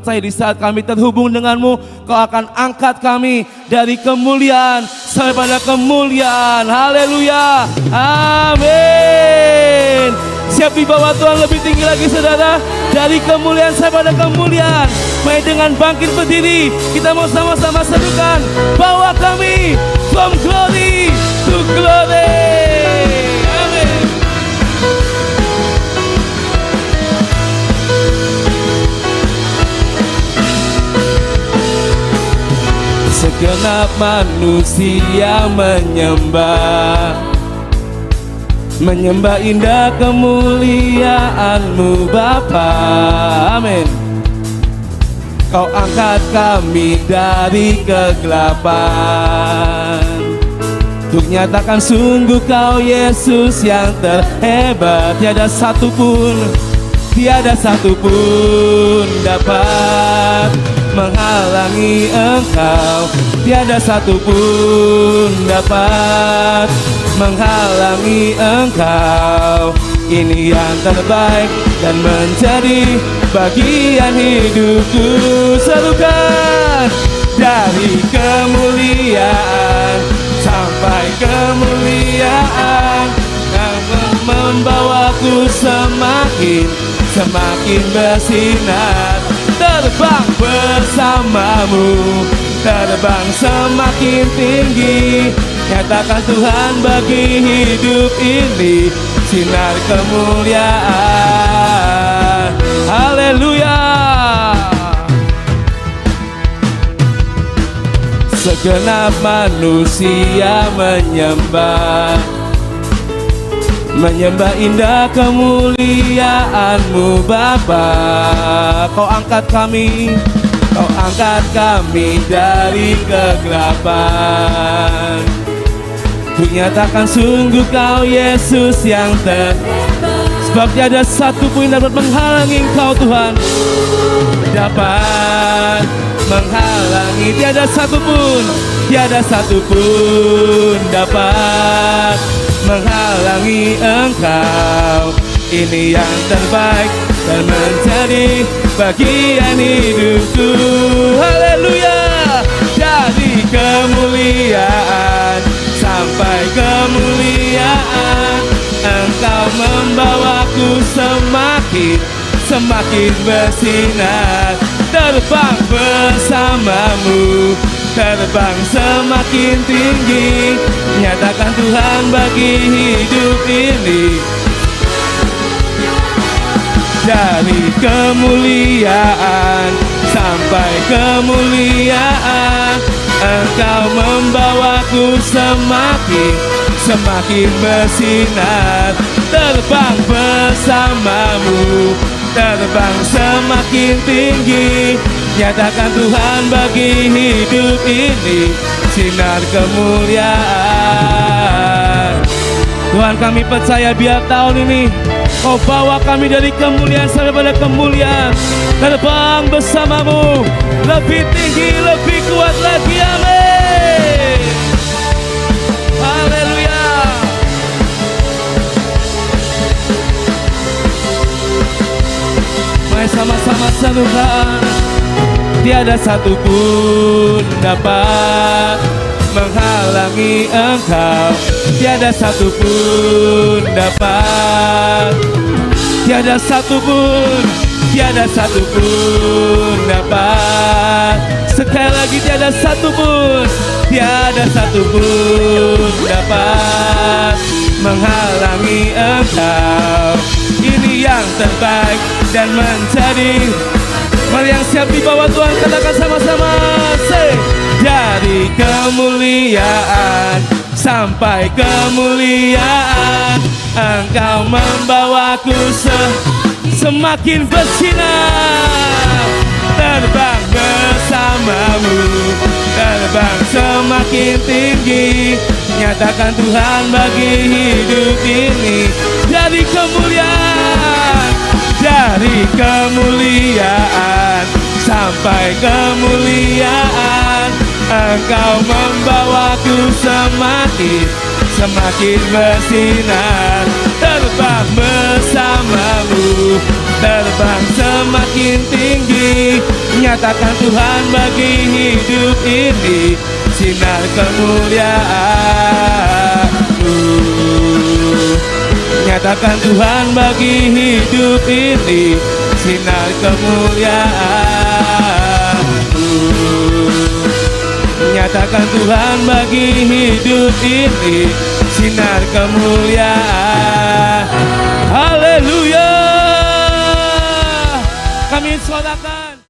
Saya di saat kami terhubung denganmu, kau akan angkat kami dari kemuliaan sampai pada kemuliaan. Haleluya, amin. Siap di bawah Tuhan lebih tinggi lagi saudara. Dari kemuliaan sampai pada kemuliaan. Mari dengan bangkit berdiri, kita mau sama-sama serukan, bawa kami from glory to glory. Segenap manusia menyembah indah kemuliaan-Mu Bapa. Amin. Kau angkat kami dari kegelapan untuk nyatakan sungguh Kau Yesus yang terhebat. Tiada satupun dapat menghalangi Engkau. Tiada satupun dapat menghalangi Engkau. Ini yang terbaik dan menjadi bagian hidupku. Serukan dari kemuliaan sampai kemuliaan, Kau membawaku semakin bersinar. Terbang bersamamu, terbang semakin tinggi. Nyatakan Tuhan bagi hidup ini sinar kemuliaan. Haleluya. Segenap manusia menyembah indah kemuliaan-Mu Bapa. Kau angkat kami dari kegelapan untuk nyatakan sungguh Kau Yesus yang terhebat. Sebab tiada satu pun dapat menghalangi Engkau Tuhan. Dapat menghalangi, tiada satu pun dapat menghalangi Engkau. Ini yang terbaik dan menjadi bagian hidupku. Haleluya. Dari kemuliaan sampai kemuliaan, Engkau membawaku semakin bersinar. Terbang bersamamu, terbang semakin tinggi. Nyatakan Tuhan bagi hidup ini. Dari kemuliaan sampai kemuliaan, Engkau membawaku semakin bersinar. Terbang bersamamu, terbang semakin tinggi. Nyatakan Tuhan bagi hidup ini sinar kemuliaan. Tuhan, kami percaya biar tahun ini Kau bawa kami dari kemuliaan sampai pada kemuliaan. Terbang bersamamu, lebih tinggi, lebih kuat lagi. Amin. Haleluya. Mari sama-sama serukan. Tiada satupun dapat menghalangi Engkau. Tiada satupun dapat. Tiada satupun dapat. Sekali lagi, tiada satupun dapat menghalangi Engkau. Ini yang terbaik dan menjadi. Mari yang siap di bawah Tuhan katakan sama-sama. Say. Dari kemuliaan sampai kemuliaan, Engkau membawaku semakin bersinar. Terbang bersamamu, terbang semakin tinggi. Nyatakan Tuhan bagi hidup ini. Dari kemuliaan sampai kemuliaan, Engkau membawaku semakin bersinar. Terbang bersamamu, terbang semakin tinggi. Nyatakan Tuhan bagi hidup ini sinar kemuliaan-Mu. Nyatakan Tuhan bagi hidup ini sinar kemuliaan-Mu. Nyatakan Tuhan bagi hidup ini sinar kemuliaan. Haleluya. Kami sorakan